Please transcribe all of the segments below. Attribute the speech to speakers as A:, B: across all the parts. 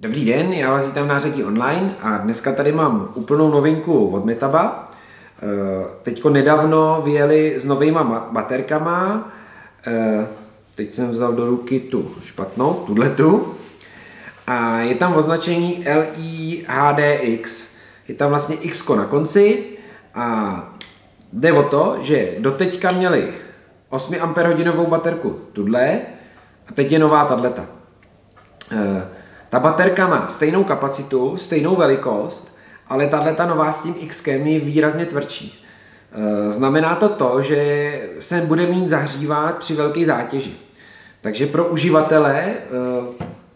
A: Dobrý den, já vás vítám na Řadí online a dneska tady mám úplnou novinku od Metaba. Teďko nedávno vyjeli s novejma baterkama. Teď jsem vzal do ruky tu špatnou, tuhletu. A je tam označení LIHDX. Je tam vlastně X na konci a jde o to, že doteďka měli 8 Ah baterku tudle a teď je nová tato. Ta baterka má stejnou kapacitu, stejnou velikost, ale tato nová s tím Xkem je výrazně tvrdší. Znamená to, že se bude mít zahřívat při velké zátěži. Takže pro uživatele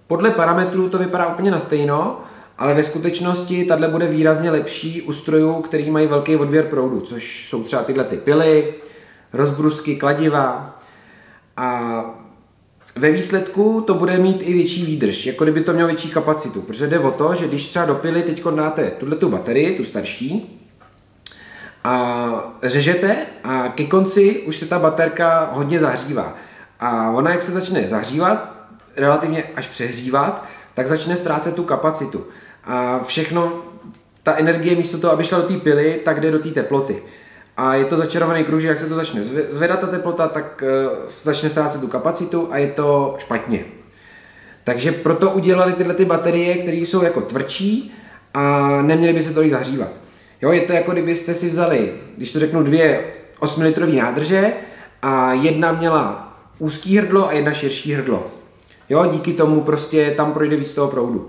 A: podle parametrů to vypadá úplně na stejno, ale ve skutečnosti tato bude výrazně lepší u strojů, který mají velký odběr proudu, což jsou třeba tyhle ty pily, rozbrusky, kladiva. A ve výsledku to bude mít i větší výdrž, jako kdyby to mělo větší kapacitu, protože jde o to, že když třeba do pily teď dáte tu baterii, tu starší, a řežete a ke konci už se ta baterka hodně zahřívá. A ona, jak se začne zahřívat, relativně až přehřívat, tak začne ztrácet tu kapacitu. A všechno, ta energie místo toho, aby šla do té pily, tak jde do té teploty. A je to začarovaný kruh, že jak se to začne zvedat ta teplota, tak začne ztrácet tu kapacitu a je to špatně. Takže proto udělali tyhle ty baterie, které jsou jako tvrdší a neměly by se tolik zahřívat. Jo, je to jako kdybyste si vzali, když to řeknu, 2 8-litrové nádrže a jedna měla úzký hrdlo a jedna širší hrdlo. Jo, díky tomu prostě tam projde víc toho proudu.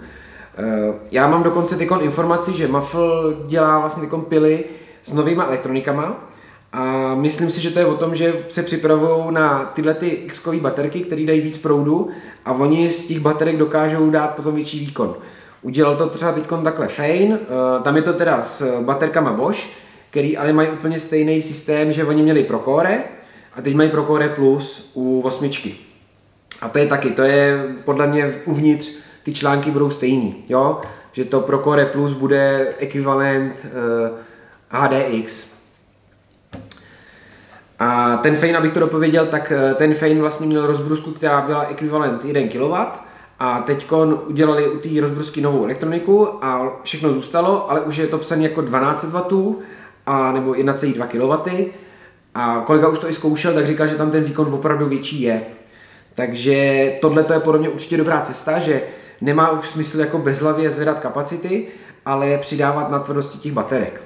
A: Já mám dokonce tykon informaci, že Mafl dělá vlastně tykon pily s novýma elektronikama a myslím si, že to je o tom, že se připravují na tyhle ty X-kové baterky, které dají víc proudu a oni z těch baterek dokážou dát potom větší výkon. Udělal to třeba teď takhle Fein, tam je to teda s baterkama Bosch, který ale mají úplně stejný systém, že oni měli Procore a teď mají Procore Plus u 8. A to je taky, to je podle mě uvnitř, ty články budou stejný, jo? Že to Procore Plus bude ekvivalent HDX. A ten Fein, abych to dopověděl, tak ten Fein vlastně měl rozbrusku, která byla ekvivalent 1 kW a teď udělali u té rozbrusky novou elektroniku a všechno zůstalo, ale už je to psané jako 1200 W a nebo 1,2 kW a kolega už to i zkoušel, tak říkal, že tam ten výkon opravdu větší je. Takže tohle je podle mě určitě dobrá cesta, že nemá už smysl jako bezhlavě zvedat kapacity, ale přidávat na tvrdosti těch baterek.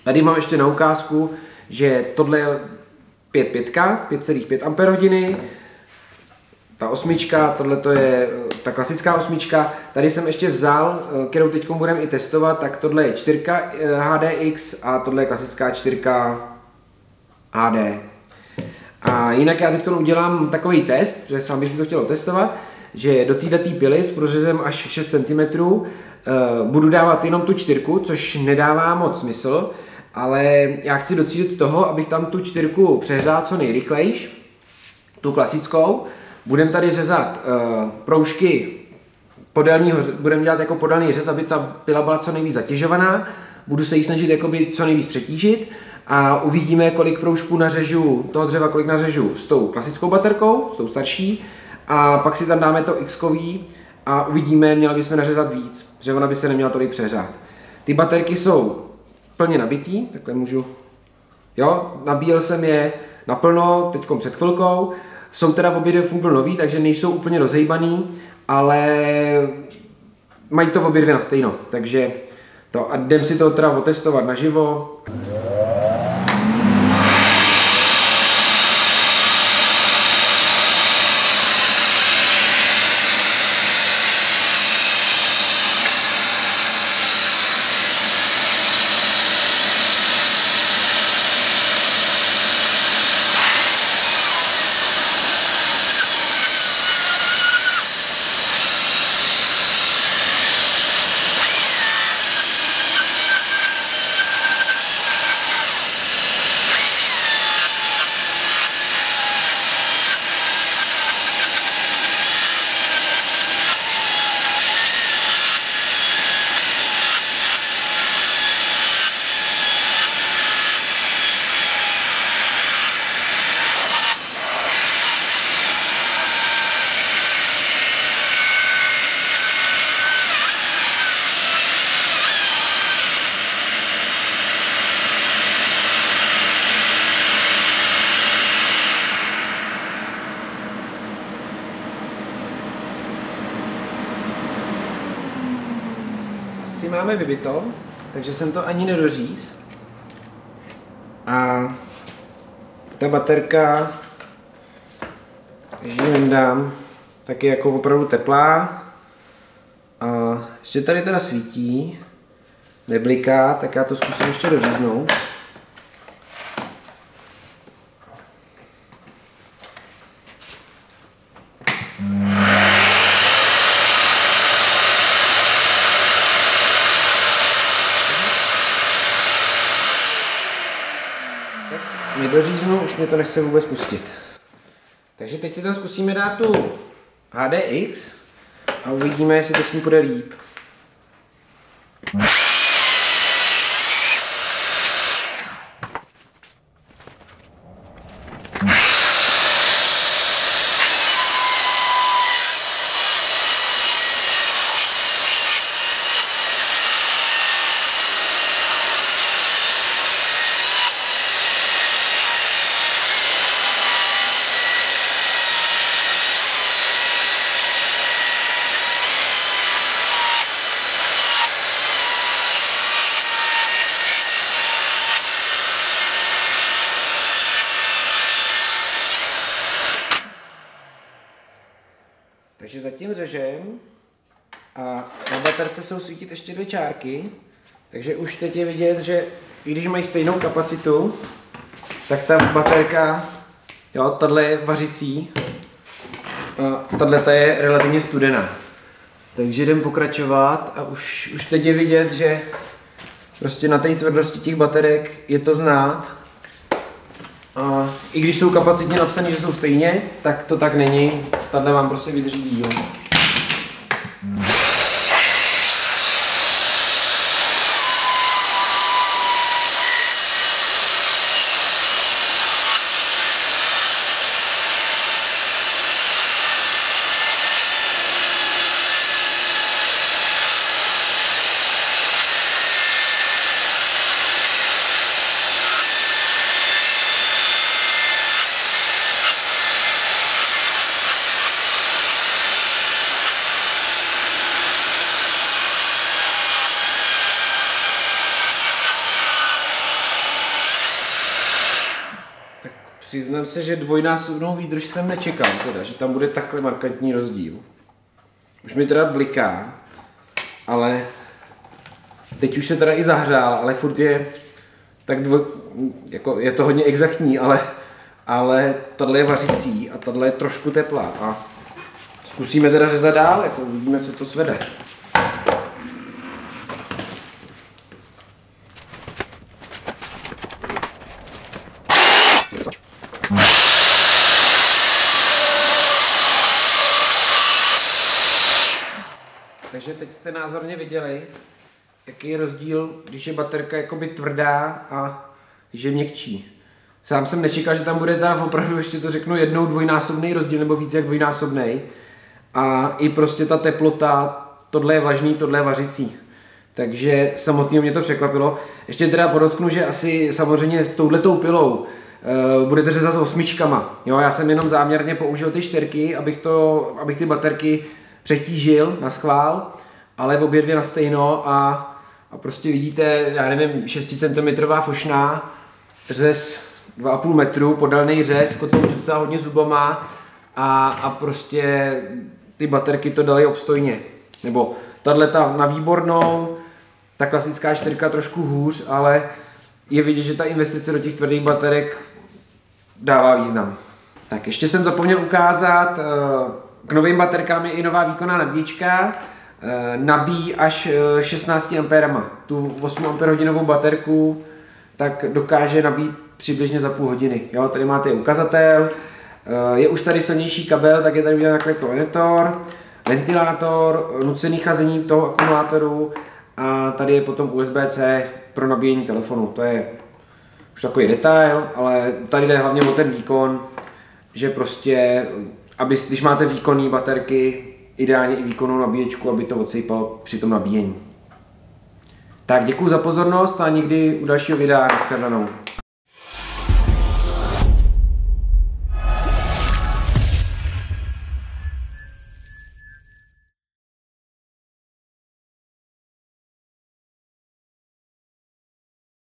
A: Tady mám ještě na ukázku, že tohle je 5,5 Ah, ta 8, tohle je ta klasická 8. Tady jsem ještě vzal, kterou teď budeme i testovat, tak tohle je 4 HDX a tohle je klasická 4 HD. A jinak já teď udělám takový test, protože sám bych si to chtěl testovat, že do této pily s prořezem až 6 cm budu dávat jenom tu 4, což nedává moc smysl, ale já chci docílit toho, abych tam tu 4 přehřál co nejrychlejš, tu klasickou. Budeme tady řezat proužky podélního, budeme dělat jako podélný řez, aby ta pila byla co nejvíc zatěžovaná. Budu se jí snažit jakoby co nejvíc přetížit a uvidíme, kolik proužků nařežu, toho dřeva, kolik nařežu s tou klasickou baterkou, s tou starší, a pak si tam dáme to X-kový a uvidíme, měli bychom nařezat víc, protože ona by se neměla tolik přehřát. Ty baterky jsou plně nabitý, takhle můžu, jo, nabíjel jsem je naplno, teďkom před chvilkou, jsou teda obě dvě nový, takže nejsou úplně rozhejbaný, ale mají to obě dvě na stejno, takže to a jdem si to teda otestovat naživo. máme vybito, takže jsem to ani nedoříz. A ta baterka, když ji dám, tak je jako opravdu teplá. A ještě tady teda svítí, nebliká, tak já to zkusím ještě doříznout. Nedoříznu, už mě to nechce vůbec pustit. Takže teď si tam zkusíme dát tu HDX a uvidíme, jestli to s ní půjde líp. Takže zatím řežem a na baterce jsou svítit ještě 2 čárky, takže už teď je vidět, že i když mají stejnou kapacitu, tak ta baterka, jo, tahle je vařicí a tahle je relativně studená. Takže jdem pokračovat a už teď je vidět, že prostě na té tvrdosti těch baterek je to znát. A i když jsou kapacitně napsané, že jsou stejně, tak to tak není. Tahle vám prostě vydrží díl. Přiznám se, že dvojnásobnou výdrž jsem nečekal, teda, že tam bude takhle markantní rozdíl. Už mi teda bliká, ale teď už se teda i zahřál, ale furt je tak jako je to hodně exaktní, ale tahle je vařící a tahle je trošku teplá. A zkusíme teda řezat dál, jako uvidíme, co to svede. Takže teď jste názorně viděli, jaký je rozdíl, když je baterka jakoby tvrdá a když je měkčí. Sám jsem nečekal, že tam bude teda opravdu, ještě to řeknu, jednou dvojnásobný rozdíl nebo víc jak dvojnásobný. A i prostě ta teplota, tohle je vlažný, tohle je vařicí. Takže samotného mě to překvapilo. Ještě teda podotknu, že asi samozřejmě s touhletou pilou budete řezat s 8. Jo, já jsem jenom záměrně použil ty 4, abych ty baterky přetížil na schvál, ale obě dvě na stejno a prostě vidíte, já nevím, 6 cm fošná, řez 2,5 metru, podalný řez, kotouč docela hodně zubama a prostě ty baterky to daly obstojně. Nebo tato na výbornou, ta klasická 4 trošku hůř, ale je vidět, že ta investice do těch tvrdých baterek dává význam. Tak ještě jsem zapomněl ukázat, k novým baterkám je i nová výkonná nabíječka, nabíjí až 16 A. Tu 8 Ah baterku tak dokáže nabít přibližně za půl hodiny. Jo, tady máte ukazatel, je už tady silnější kabel, tak je tady udělaný takhle konektor, ventilátor, nucený chlazení toho akumulátoru a tady je potom USB-C pro nabíjení telefonu. To je už takový detail, ale tady jde hlavně o ten výkon, že prostě, když máte výkonné baterky, ideálně i výkonnou nabíječku, aby to odsejpalo při tom nabíjení. Tak děkuji za pozornost a někdy u dalšího videa. Nashledanou.